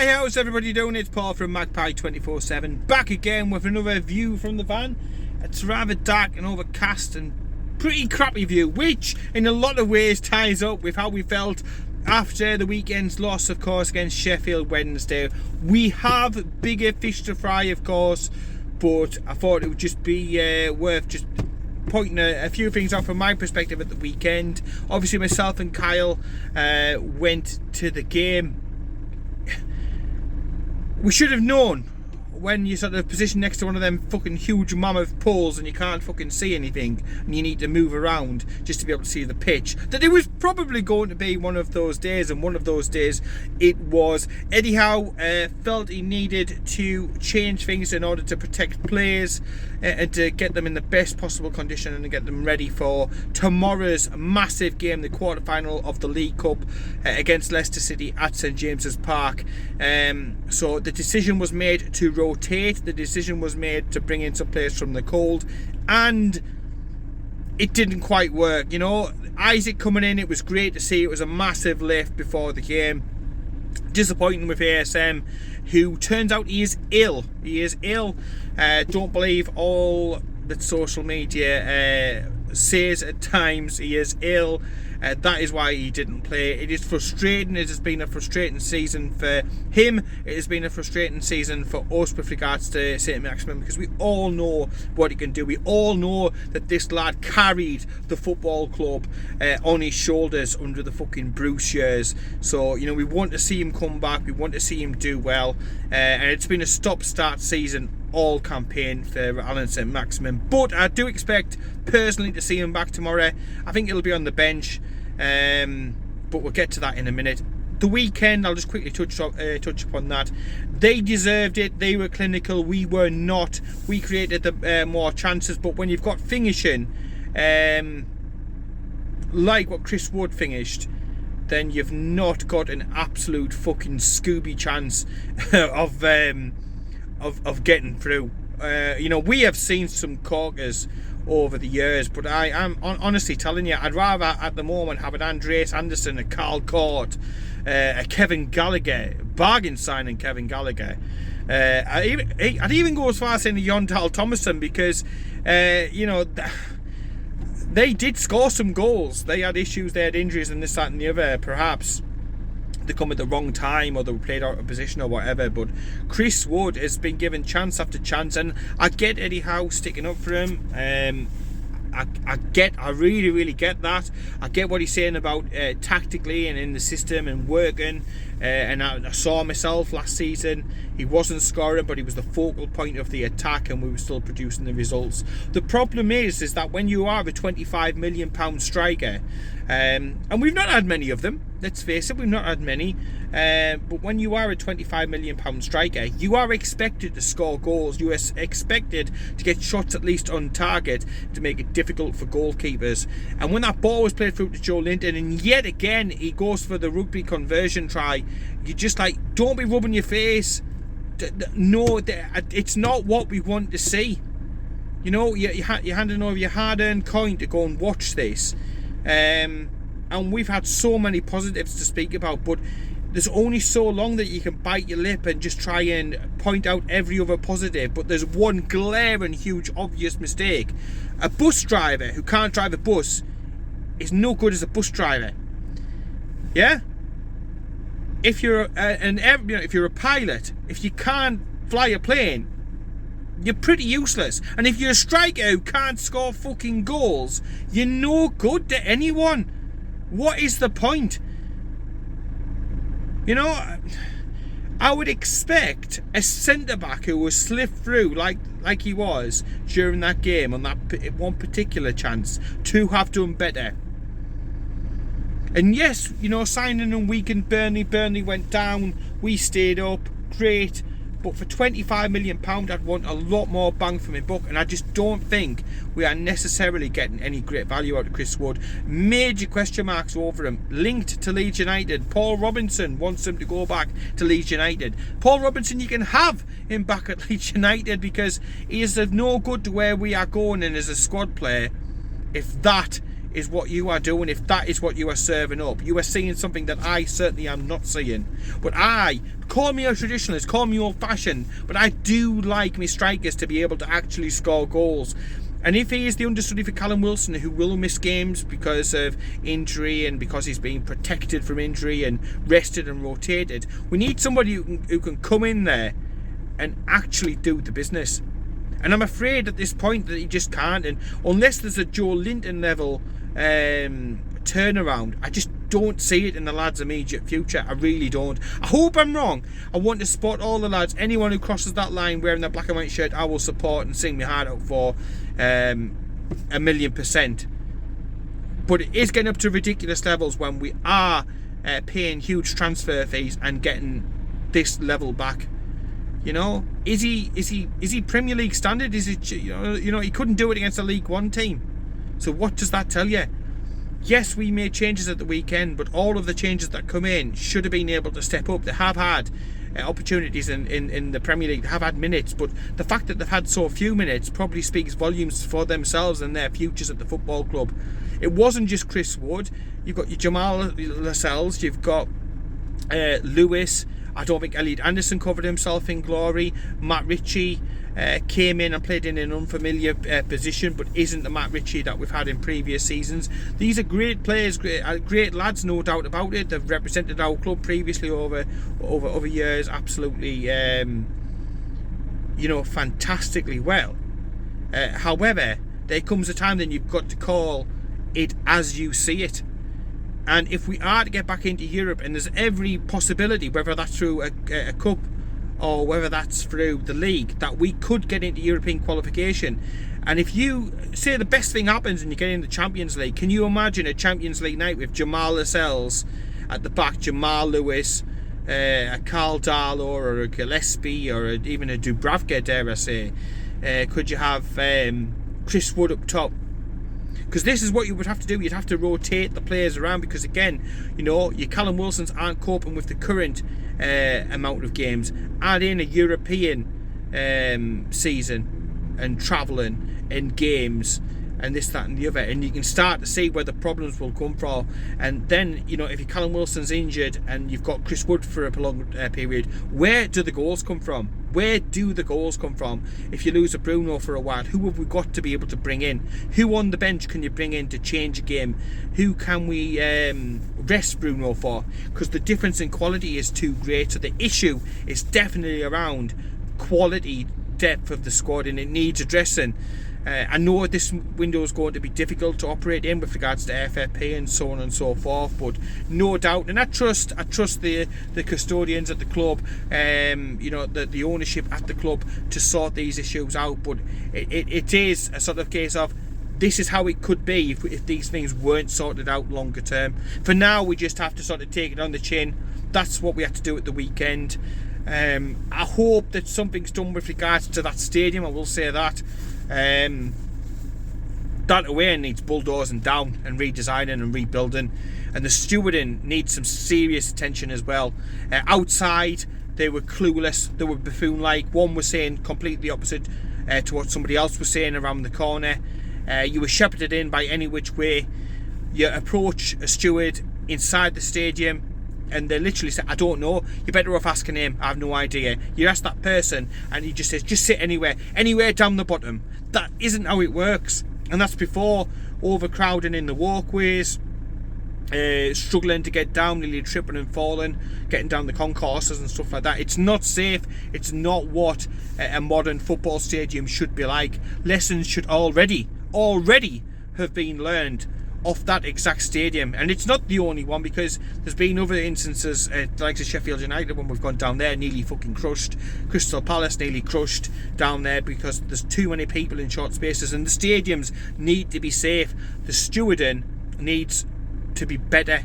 Hi, how's everybody doing? It's Paul from Magpie 24/7, back again with another view from the van. It's rather dark and overcast and pretty crappy view, which in a lot of ways ties up with how we felt after the weekend's loss, of course, against Sheffield Wednesday. We have bigger fish to fry, of course, but I thought it would just be worth just pointing a few things out from my perspective at the weekend. Obviously, myself and Kyle went to the game. We should have known when you're sort of positioned next to one of them fucking huge mammoth poles and you can't fucking see anything and you need to move around just to be able to see the pitch, that it was probably going to be one of those days, and one of those days it was. Eddie Howe felt he needed to change things in order to protect players and to get them in the best possible condition and to get them ready for tomorrow's massive game, the quarter-final of the League Cup against Leicester City at St James's Park. So the decision was made to rotate, the decision was made to bring in some players from the cold, and it didn't quite work. You know, Isaac coming in, it was great to see. It was a massive lift before the game. Disappointing with ASM, who turns out he is ill. He is ill. Don't believe all that social media says at times. He is ill. That is why he didn't play. It is frustrating. It has been a frustrating season for him. It has been a frustrating season for us with regards to St Maximin, because we all know what he can do. We all know that this lad carried the football club on his shoulders under the fucking Bruce years. So, you know, we want to see him come back. We want to see him do well. And it's been a stop-start season all campaign for Alan St Maximin, but I do expect personally to see him back tomorrow. I think he'll be on the bench, but we'll get to that in a minute. The weekend, I'll just quickly touch upon that. They deserved it. They were clinical. We were not. We created the more chances, but when you've got finishing like what Chris Wood finished, then you've not got an absolute fucking Scooby chance of getting through. You know, we have seen some corkers over the years, but I am honestly telling you, I'd rather at the moment have an Andreas Anderson, a Carl Court, a Kevin Gallagher, bargain signing Kevin Gallagher. I'd even go as far as saying Yondal Thomason, because you know, they did score some goals. They had issues, they had injuries and this, that and the other. Perhaps they come at the wrong time, or they were played out of position or whatever, but Chris Wood has been given chance after chance, and I get Eddie Howe sticking up for him. I really get that. I get what he's saying about tactically and in the system and working, and I saw myself last season. He wasn't scoring, but he was the focal point of the attack, and we were still producing the results. The problem is that when you are a £25 million striker, and we've not had many of them, let's face it, we've not had many, but when you are a £25 million striker, you are expected to score goals. You are expected to get shots at least on target to make it difficult for goalkeepers. And when that ball was played through to Joe Linton, and yet again he goes for the rugby conversion try, you're just like, don't be rubbing your face. No, it's not what we want to see. You know, you're handing over your hard-earned coin to go and watch this. And we've had so many positives to speak about, but there's only so long that you can bite your lip and just try and point out every other positive. But there's one glaring, huge, obvious mistake. A bus driver who can't drive a bus is no good as a bus driver. Yeah? If you're if you're a pilot, if you can't fly a plane, you're pretty useless. And if you're a striker who can't score fucking goals, you're no good to anyone. What is the point? You know, I would expect a centre-back who was slipped through like he was during that game on that one particular chance to have done better. And yes, you know, signing and weakened Burnley. Burnley went down. We stayed up. Great. But for £25 million, I'd want a lot more bang for my buck. And I just don't think we are necessarily getting any great value out of Chris Wood. Major question marks over him. Linked to Leeds United. Paul Robinson wants him to go back to Leeds United. Paul Robinson, you can have him back at Leeds United, because he is of no good to where we are going in as a squad player if that is what you are doing, if that is what you are serving up, you are seeing something that I certainly am not seeing. But call me a traditionalist, call me old-fashioned, but I do like my strikers to be able to actually score goals. And if he is the understudy for Callum Wilson, who will miss games because of injury and because he's being protected from injury and rested and rotated, we need somebody who can come in there and actually do the business. And I'm afraid at this point that he just can't. And unless there's a Joe Linton level turnaround, I just don't see it in the lads' immediate future. I really don't. I hope I'm wrong. I want to support all the lads. Anyone who crosses that line wearing that black and white shirt, I will support and sing my heart out for 1,000,000%. But it is getting up to ridiculous levels when we are paying huge transfer fees and getting this level back. You know, is he Premier League standard? Is it, you know, he couldn't do it against a League One team. So what does that tell you? Yes, we made changes at the weekend, but all of the changes that come in should have been able to step up. They have had opportunities in the Premier League. They have had minutes, but the fact that they've had so few minutes probably speaks volumes for themselves and their futures at the football club. It wasn't just Chris Wood. You've got your Jamal Lascelles, you've got Lewis. I don't think Elliot Anderson covered himself in glory. Matt Ritchie came in and played in an unfamiliar position, but isn't the Matt Ritchie that we've had in previous seasons. These are great players, great lads, no doubt about it. They've represented our club previously over years, absolutely, fantastically well. However, there comes a time then you've got to call it as you see it. And if we are to get back into Europe, and there's every possibility, whether that's through a cup or whether that's through the league, that we could get into European qualification. And if you say the best thing happens and you get in the Champions League, can you imagine a Champions League night with Jamal Lascelles at the back, Jamal Lewis, a Carl Darlow or a Gillespie or even a Dubravka, dare I say? Could you have Chris Wood up top? Because this is what you would have to do. You'd have to rotate the players around, because again, your Callum Wilsons aren't coping with the current amount of games. Add in a European season and travelling and games and this, that and the other, and you can start to see where the problems will come from. And then, if your Callum Wilson's injured and you've got Chris Wood for a prolonged period, where do the goals come from? Where do the goals come from? If you lose a Bruno for a while, who have we got to be able to bring in? Who on the bench can you bring in to change a game? Who can we rest Bruno for? Because the difference in quality is too great. So the issue is definitely around quality, depth of the squad, and it needs addressing. I know this window is going to be difficult to operate in with regards to FFP and so on and so forth, but no doubt, and I trust the custodians at the club, the ownership at the club, to sort these issues out. But it is a sort of case of, this is how it could be if these things weren't sorted out longer term. For now, we just have to sort of take it on the chin. That's what we had to do at the weekend. I hope that something's done with regards to that stadium. I will say that. That away needs bulldozing down and redesigning and rebuilding, and the stewarding needs some serious attention as well. Outside, they were clueless, they were buffoon-like. One was saying completely opposite to what somebody else was saying around the corner. You were shepherded in by any which way. You approach a steward inside the stadium and they literally say, I don't know, you're better off asking him, I have no idea. You ask that person and he just says, just sit anywhere down the bottom. That isn't how it works. And that's before overcrowding in the walkways, struggling to get down, nearly tripping and falling, getting down the concourses and stuff like that. It's not safe. It's not what a modern football stadium should be like. Lessons should already have been learned off that exact stadium. And it's not the only one, because there's been other instances, like the Sheffield United, when we've gone down there, nearly fucking crushed. Crystal Palace nearly crushed down there because there's too many people in short spaces, and the stadiums need to be safe. The stewarding needs to be better.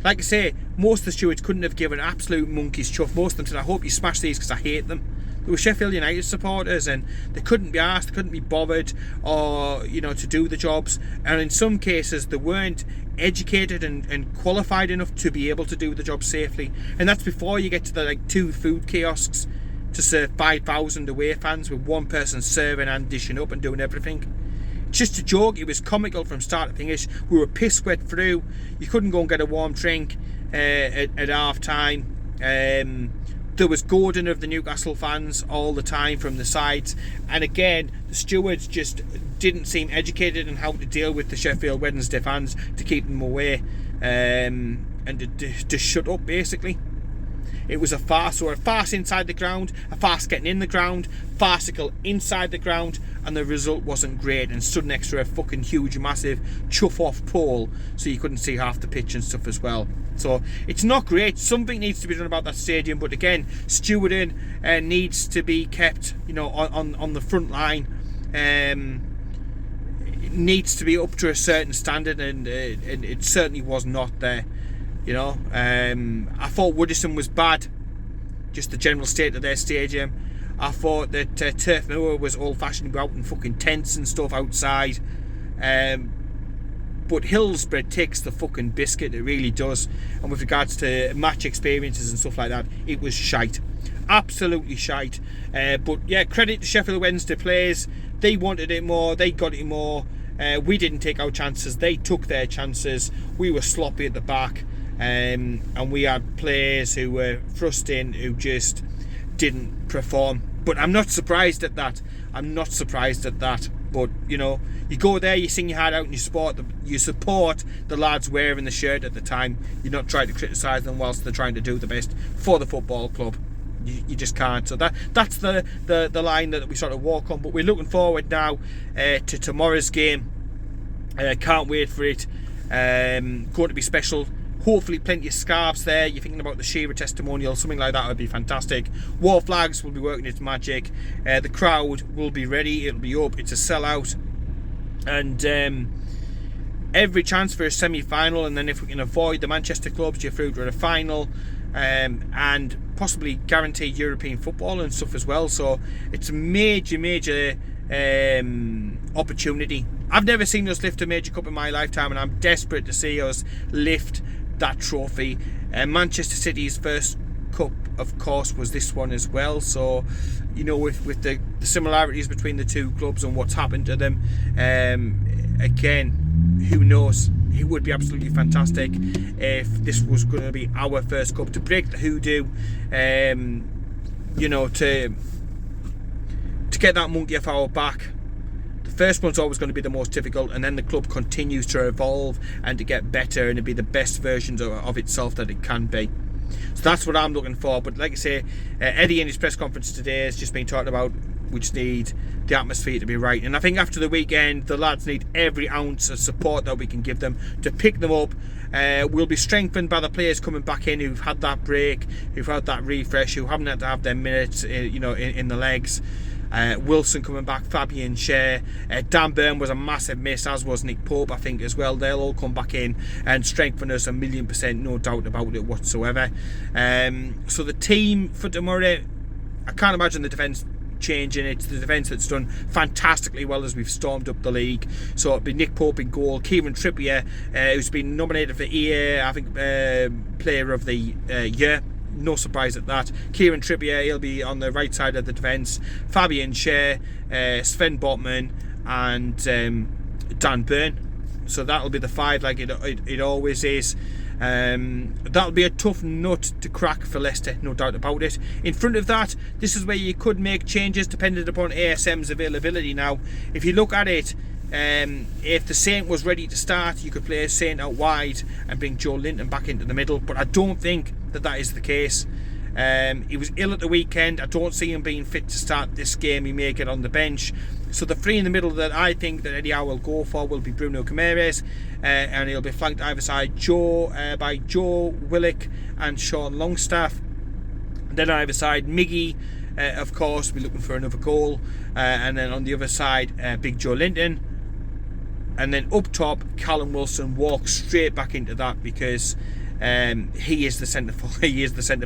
Like I say, most of the stewards couldn't have given absolute monkey's chuff. Most of them said, I hope you smash these because I hate them. They were Sheffield United supporters and they couldn't be asked, couldn't be bothered, or to do the jobs. And in some cases they weren't educated and qualified enough to be able to do the job safely. And that's before you get to the 2 food kiosks to serve 5,000 away fans, with one person serving and dishing up and doing everything. just a joke. It was comical from start to finish. We were piss wet through. You couldn't go and get a warm drink at half time. There was goading of the Newcastle fans all the time from the sides, and again the stewards just didn't seem educated on how to deal with the Sheffield Wednesday fans to keep them away, and to shut up basically. It was a farce, or a farce inside the ground, a farce getting in the ground, farcical inside the ground, and the result wasn't great, and stood next to a fucking huge massive chuff off pole so you couldn't see half the pitch and stuff as well. So it's not great. Something needs to be done about that stadium, but again, stewarding needs to be kept, on the front line. It needs to be up to a certain standard, and it certainly was not there. I thought Woodison was bad, just the general state of their stadium. I thought that Turf Moor was old-fashioned, out in fucking tents and stuff outside. But Hillsborough takes the fucking biscuit, it really does. And with regards to match experiences and stuff like that, it was shite. Absolutely shite. But yeah, credit to Sheffield Wednesday players. They wanted it more, they got it more. We didn't take our chances, they took their chances. We were sloppy at the back. And we had players who were thrust in who just didn't perform. But I'm not surprised at that. But you go there, you sing your heart out, and you support the lads wearing the shirt at the time. You're not trying to criticise them whilst they're trying to do the best for the football club. You just can't. So that's the line that we sort of walk on. But we're looking forward now to tomorrow's game. Can't wait for it. Going to be special. Hopefully plenty of scarves there. You're thinking about the Shearer testimonial, something like that would be fantastic. War Flags will be working its magic. The crowd will be ready. It'll be up. It's a sellout. And every chance for a semi-final. And then if we can avoid the Manchester clubs, you're through to a final. And possibly guaranteed European football and stuff as well. So it's a major opportunity. I've never seen us lift a major cup in my lifetime, and I'm desperate to see us lift that trophy. Manchester City's first cup, of course, was this one as well. So with the similarities between the two clubs and what's happened to them, again, who knows, it would be absolutely fantastic if this was going to be our first cup, to break the hoodoo, to get that monkey off our back. First one's always going to be the most difficult, and then the club continues to evolve and to get better and to be the best versions of itself that it can be. So that's what I'm looking for. But like I say, Eddie in his press conference today has just been talking about we just need the atmosphere to be right, and I think after the weekend the lads need every ounce of support that we can give them to pick them up. We'll be strengthened by the players coming back in who've had that break, who've had that refresh, who haven't had to have their minutes in the legs. Wilson coming back, Fabian Schär, Dan Burn was a massive miss, as was Nick Pope, I think, as well. They'll all come back in and strengthen us 1,000,000%, no doubt about it whatsoever. So the team for tomorrow, I can't imagine the defence changing. It's the defence that's done fantastically well as we've stormed up the league. So it'll be Nick Pope in goal, Kieran Trippier, who's been nominated for EA, I think, Player of the Year. No surprise at that. Kieran Trippier, he'll be on the right side of the defence. Fabian Schär, Sven Botman, and Dan Burn. So that'll be the five, like it always is. That'll be a tough nut to crack for Leicester, no doubt about it. In front of that, this is where you could make changes depending upon ASM's availability. Now, if you look at it, if the Saint was ready to start, you could play Saint out wide and bring Joe Linton back into the middle, but I don't think that is the case. He was ill at the weekend. I don't see him being fit to start this game. He may get on the bench. So the three in the middle that I think that Eddie Howe will go for will be Bruno Guimaraes, and he'll be flanked either side by Joe Willock and Sean Longstaff. And then either side, Miggy, of course, we're looking for another goal, and then on the other side, Big Joe Linton. And then up top, Callum Wilson walks straight back into that because he is the centre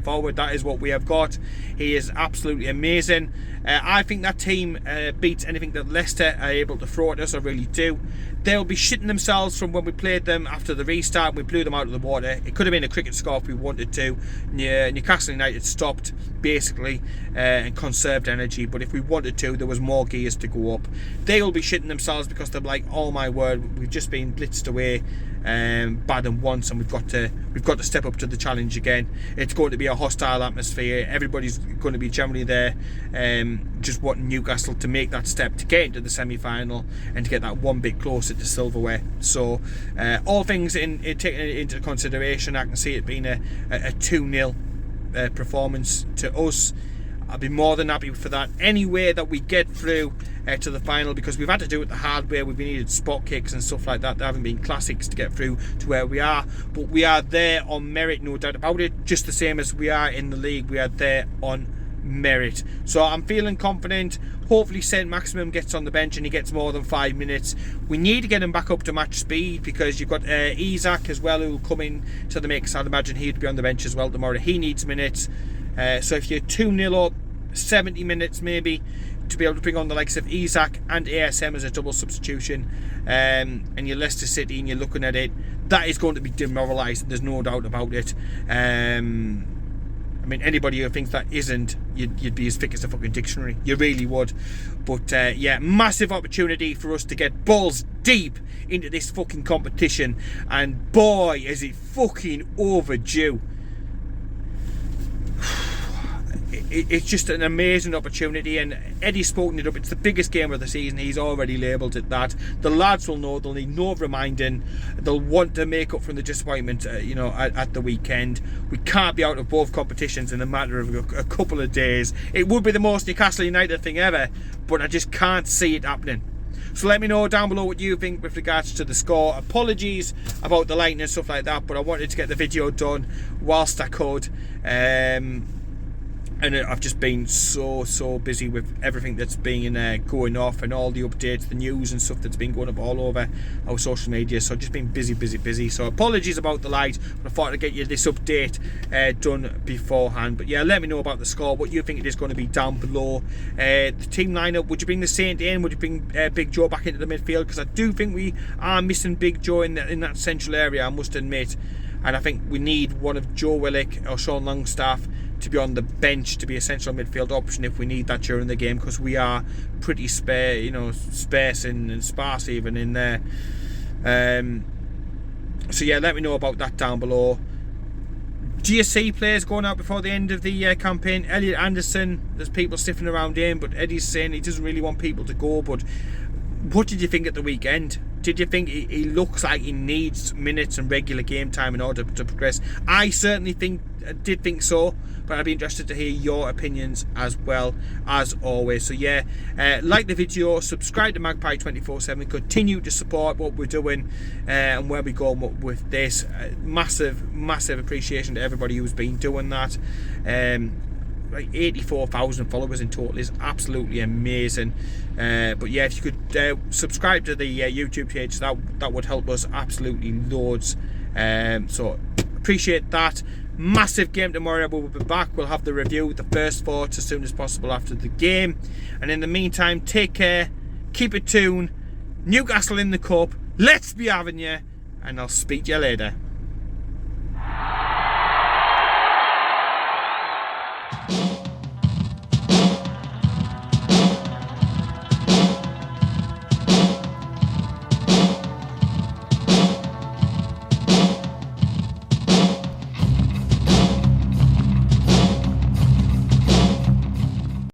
forward. That is what we have got. He is absolutely amazing. I think that team beats anything that Leicester are able to throw at us. I really do. They'll be shitting themselves from when we played them after the restart. We blew them out of the water. It could have been a cricket score if we wanted to. Newcastle United stopped basically, and conserved energy. But if we wanted to, there was more gears to go up. They'll be shitting themselves because they're like, oh my word, we've just been blitzed away bad and once, and we've got to step up to the challenge again. It's going to be a hostile atmosphere. Everybody's going to be generally there just wanting Newcastle to make that step to get into the semi-final and to get that one bit closer to silverware. So all things taken into consideration, I can see it being a 2-0 performance to us. I'll be more than happy for that. Any way that we get through to the final, because we've had to do it the hard way. We've needed spot kicks and stuff like that. There haven't been classics to get through to where we are, but we are there on merit, no doubt about it. Just the same as we are in the league, we are there on merit. So I'm feeling confident. Hopefully St. Maximum gets on the bench and he gets more than 5 minutes. We need to get him back up to match speed, because you've got Isaac as well, who will come in to the mix. I'd imagine he'd be on the bench as well tomorrow. He needs minutes. So if you're 2-0 up, 70 minutes maybe, to be able to bring on the likes of Isaac and ASM as a double substitution, and you're Leicester City and you're looking at it, that is going to be demoralising, there's no doubt about it. I mean, anybody who thinks that isn't, you'd be as thick as a fucking dictionary. You really would. But yeah, massive opportunity for us to get balls deep into this fucking competition, and boy, is it fucking overdue. It's just an amazing opportunity, and Eddie's spoken it up. It's the biggest game of the season. He's already labelled it that. The lads will know. They'll need no reminding. They'll want to make up from the disappointment, at the weekend. We can't be out of both competitions in a matter of a couple of days. It would be the most Newcastle United thing ever, but I just can't see it happening. So let me know down below what you think with regards to the score. Apologies about the lighting and stuff like that, but I wanted to get the video done whilst I could. And I've just been so busy with everything that's been going off, and all the updates, the news and stuff that's been going up all over our social media. So I've just been busy. So apologies about the light, but I thought I'd get you this update done beforehand. But yeah, let me know about the score, what you think it is going to be down below. The team lineup, would you bring the Saint in? Would you bring Big Joe back into the midfield? Because I do think we are missing Big Joe in that central area, I must admit. And I think we need one of Joe Willock or Sean Longstaff to be on the bench to be a central midfield option if we need that during the game, because we are pretty sparse and sparse even in there. So yeah, let me know about that down below. Do you see players going out before the end of the campaign? Elliot Anderson, there's people sniffing around him, but Eddie's saying he doesn't really want people to go. But what did you think at the weekend? Did you think he looks like he needs minutes and regular game time in order to progress? I certainly did think so, but I'd be interested to hear your opinions as well, as always. So yeah, like the video, subscribe to Magpie 24/7, continue to support what we're doing and where we go with this. Massive appreciation to everybody who's been doing that. Like 84,000 followers in total is absolutely amazing. But yeah, if you could subscribe to the YouTube page, that would help us absolutely loads. So appreciate that. Massive game tomorrow. We'll be back. We'll have the review, the first thoughts, as soon as possible after the game. And in the meantime, take care, keep it tuned. Newcastle in the cup. Let's be having you, and I'll speak to you later. Yeah.